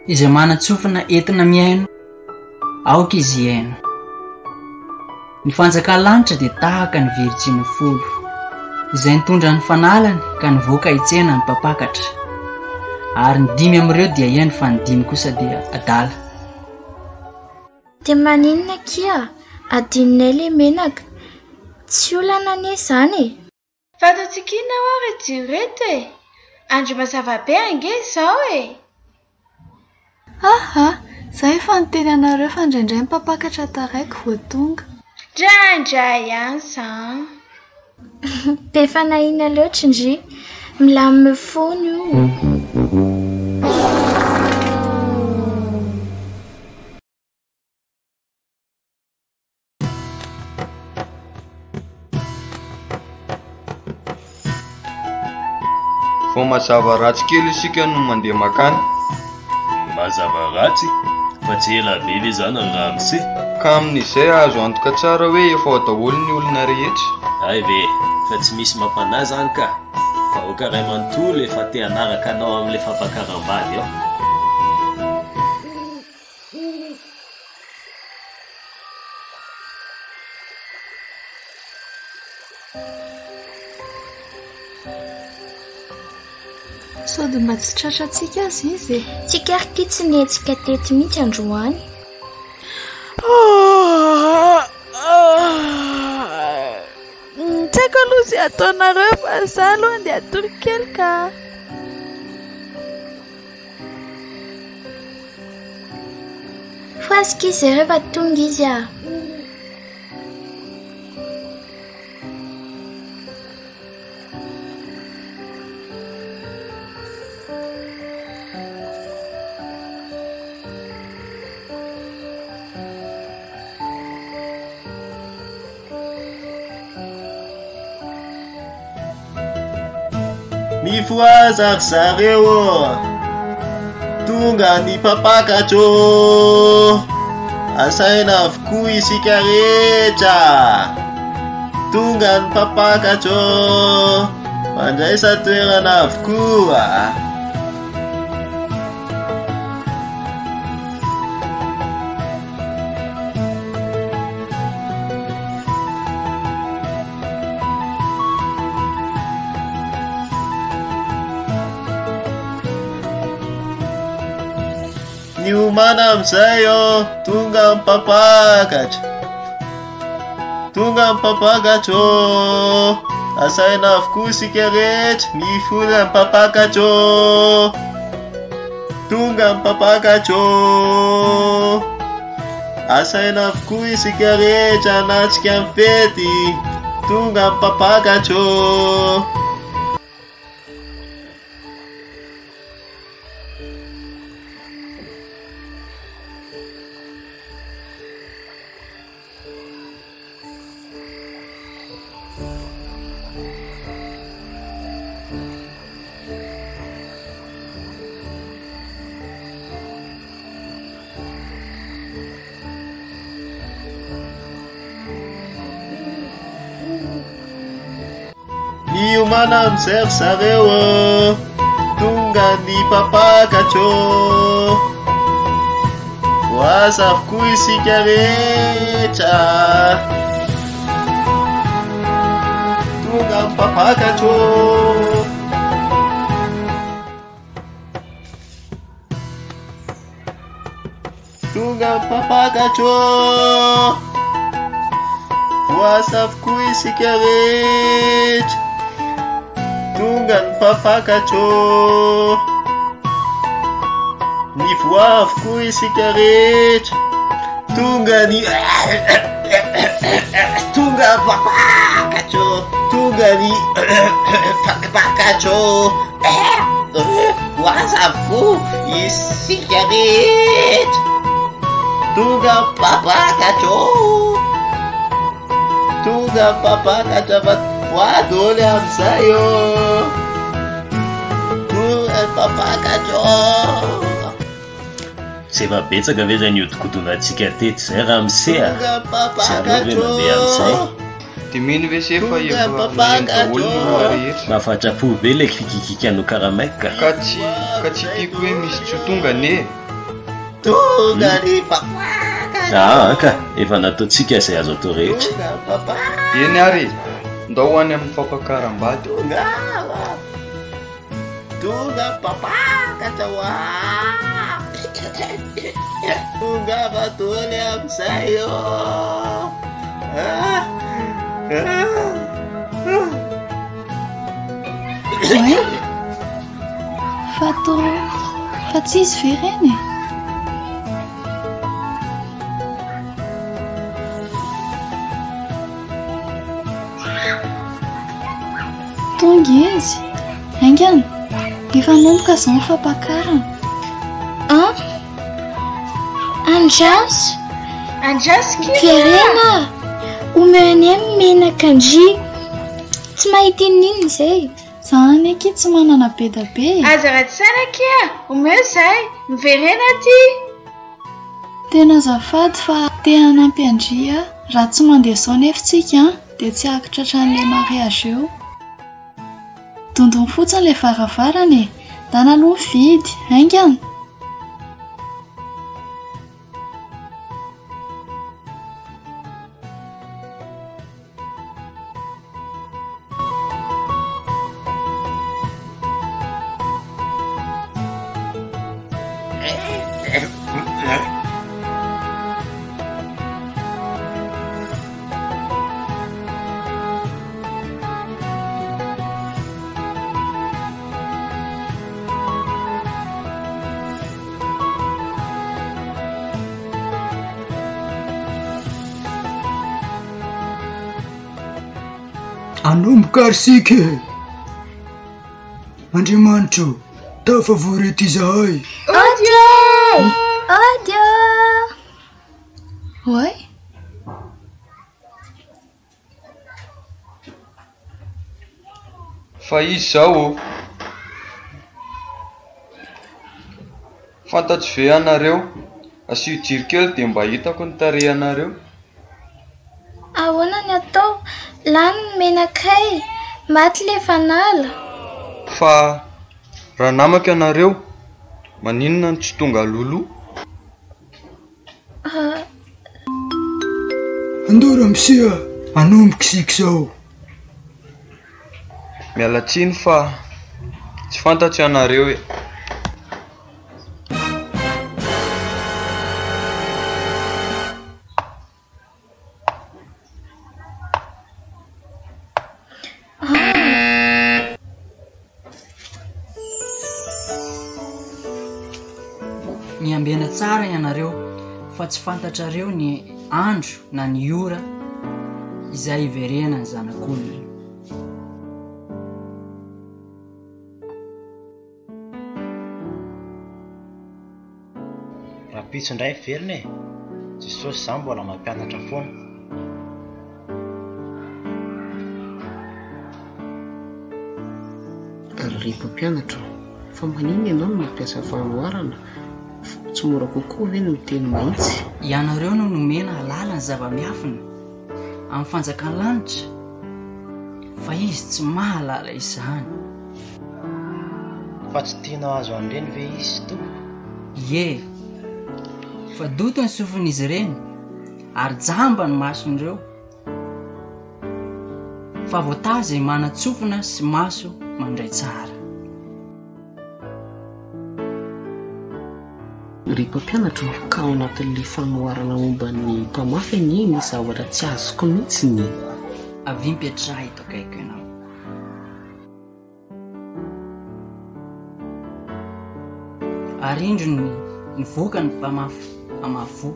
izay manatsofina entina miaino aoka izy iaino. Ny fanjakanlanitra dia tahaka ny virjiny folo izay nitondra ny fanalany ka nivoaka hitsena ny mpapakatra, ary ny 5 amin'ireo dia iaino fa ny 5 kosa dia adala. Dia maninona kia adinonay le menaka, tsy olana anie izany e. Fatatsikiana ho ary jireto e, andro mazava be ange izao e. Aha, izay efa niteny anareo fa indraindray mpapakatra taraiko vao tonga. Draindray ihany izany. Be fanahina loatra ndry, milamina foana io. Vao mazava ratsy kely isika no mandeha makany. Mazava ratsy? Fa tsy ela be ve zany raha mise? Ka amin'izay azo antoka tsara hoe efa ao daholo ny olona rehetra. Ay ve, fa tsy misy mampanahy zany ka. Fa ho karay manontolo efa te hanaraka anao amin'ilay fampakaram-bady ao. Sody mba tsy tratratsika azy izy e. Tsy karikitsiny etsika teto mihitsy androany. Tsy haiko aloha izay ataonareo fa izaho aloha andeha atolo kely ka. Fasika izy rehefa tonga izy a. Mifoaza zareo, tonga ny mpapakatro, asaina avokoa isika rehetra. Tonga ny mpapakatro, mandraisa toerana avokoa. Ny omana amin'izay tonga mpapakatra. Tonga mpapakatra, asaina avokoa isika rehetra, mifola mpapakatra. Tonga mpapakatra, asaina avokoa isika rehetra hanatrika amin'ny fety. Tonga mpapakatra. Ny omana amin'izay zareo, tonga ny mpapakatra. Voaza avokoa isika rehetra. Tonga mpapakatra. Tonga mpapakatra. Voaza avokoa isika rehetra. Tonga ny mpapakatra. Ny voa avokoa isika rehetra. Tonga ny tonga mpapakatra. Tonga ny mpapakatra. Voaza avokoa isika rehetra. Tonga mpapakatra. Tonga mpapakatra. Voadole amin'izay tonga mpapakatra. Tsy efa betsaka ve zay nihodikodonatsika teto zay raha misea. Tsy areo ve mandeha amin'izay. Dia mino ve se efa efa daholo ny rehetra. Mahafatrapo be ilay fikikikano karamaika. Ka tsy tiako hoe misy tsy ho tonga ne. tonga ry papa ka efa nataontsika izay azo atao rehetra papa eny ary ndao ho any amin'ny fampakaram-bady tonga papa katawa tonga vatony am'izay io fa tsy izy vereny tonga izy haingana efa nomboka zao mifampankarana Andrasy verena omeny menaka andry tsy mahita inona izay zany aky tsy manana be da be azaraty sana kia omeo izay miverena ty tena azafady fa te hanampy andria raha tsy mandeha zao nefitsika dia tsy akitra hatran'ilay mariage eo dondony fotsiny ilay varavarany da naloha mividy haingana anomboka arsika Andriamanitro tafavory izahay Adio Oi fa izy zao fantatry ve anareo asio jiro kely dia mba hitako ny tarehanareo ahoana ny atao lany ny menakay maty le fanala fa raha namaka anareo maninona ny tsy tonga lolo andora misia anomboka isika zao mialatsiny fa tsy fantatry anareo e miambena tsara ianareo fa tsy fantatrareo ny andro na ny ora izay iverena ny zanak'olona raha pitso indray verina e jesosy izany mbola mampianatra foana ary mpampianatra fa maniny ianao no mampiasa fanoharana tsy mora kokoa ve no miteny mahitsy ianareo no nomena halala ny zava-miafina amin'ny fanjakan'ny lanitra fa izy tsy mahalala izany fa tsy tianao azo an'ireny ve izy to ye fa doto ny sofin'izy ireny ary jamba ny mason'ireo fa voatavy izay manatsofina sy maso mandray tsara ry mpampianatra ka ao anatin'ilay fanoharana momba ny mpamafy ny misy zavatra tsy azoko mihitsy ny avy mpiatra ito akaiko ianao ary indro ny voaka ny mpamafy amafo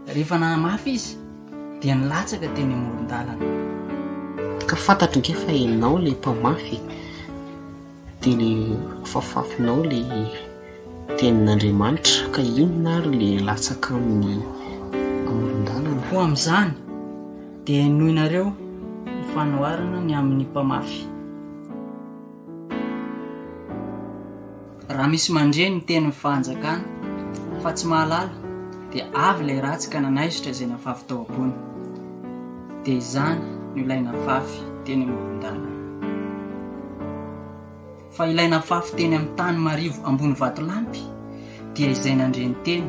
rehefa nanamafy izy dia nilatsaka teny amoron-dalana ka fantatro nke fa enao lay mpamafy dia le fafafinao lay tenin'Andriamanitra ka inona ary le latsaka amin'ny amoron-dalana ho amin'izany dia inoinareo ny fanoharana ny amin'ny mpamafy raha misy mandreny teny mifanjakana fa tsy mahalala dia avy ilay ratsy ka nanaisotra izay nafafy tao ambony dia izany no ilaina fafy teny amoron-dalana fa ilaina fafy teny amin'ny tany marivo ambony vatolampy dia izay nandreny teny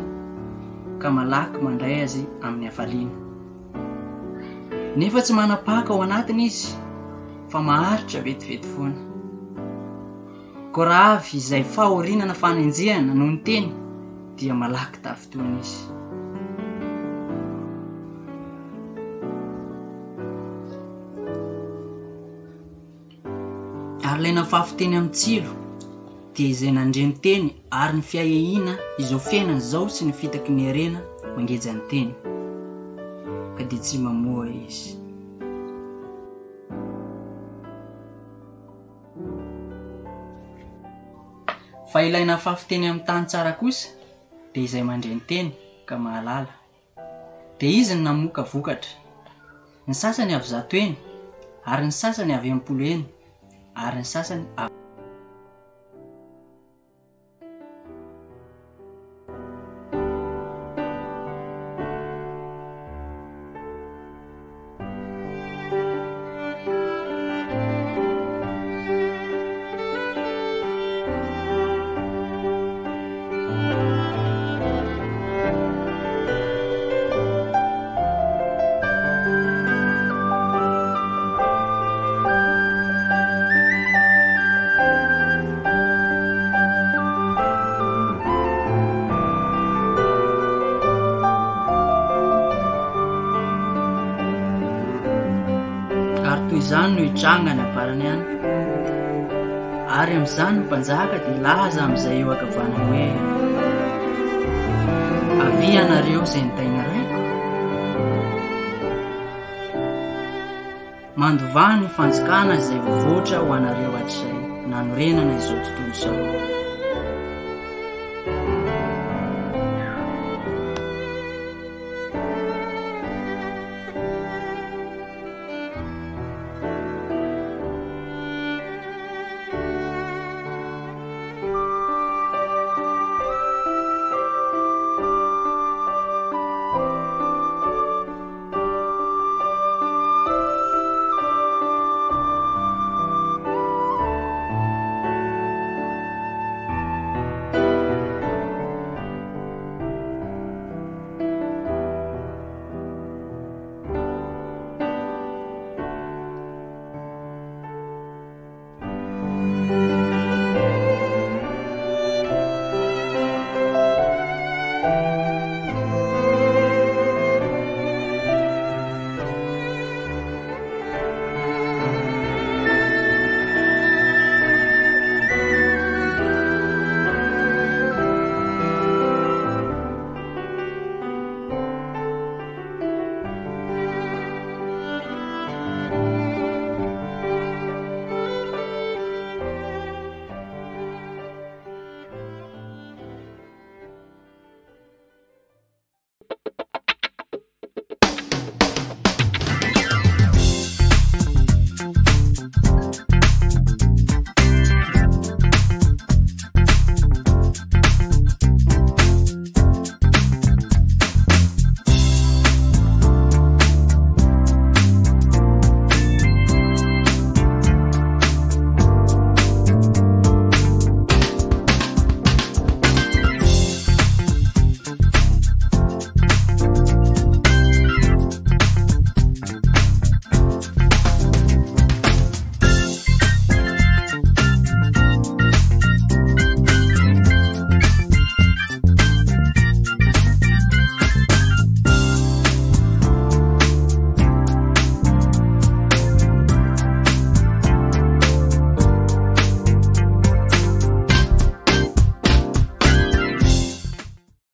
ka malaky mandray azy amin'ny hafaliana. Nefa tsy manapaka ao anatiny izy fa maharitra vetivety foana. Ko raha avy izay fahorinana fanenjehana no ny teny dia malaky tafitoana izy. Ary ilay nafafiteny amin'ny tsilo dia izay nandreny teny ary ny fiahiahina izao fiainana izao sy ny fitaky ny arena mangeja ny teny ka dia tsy mamoa izy. Fa ilay nafafiteny amin'ny tany tsara kosa dia izay mandreny teny ka mahalala. Dia izy ny namoaka vokatra, ny sasany avy 100 eny ary ny sasany avy 80 eny ary ny sasany avy izany no hitrangana parany any. Ary amin'izany mpanjaka dia laza amin'izay eo ankavanana hoe avy anareo izay nitaina raiko. Mandovany ny fanjakana izay voavoatra ho anareo hatrizay nanorenana izao tontolo izao.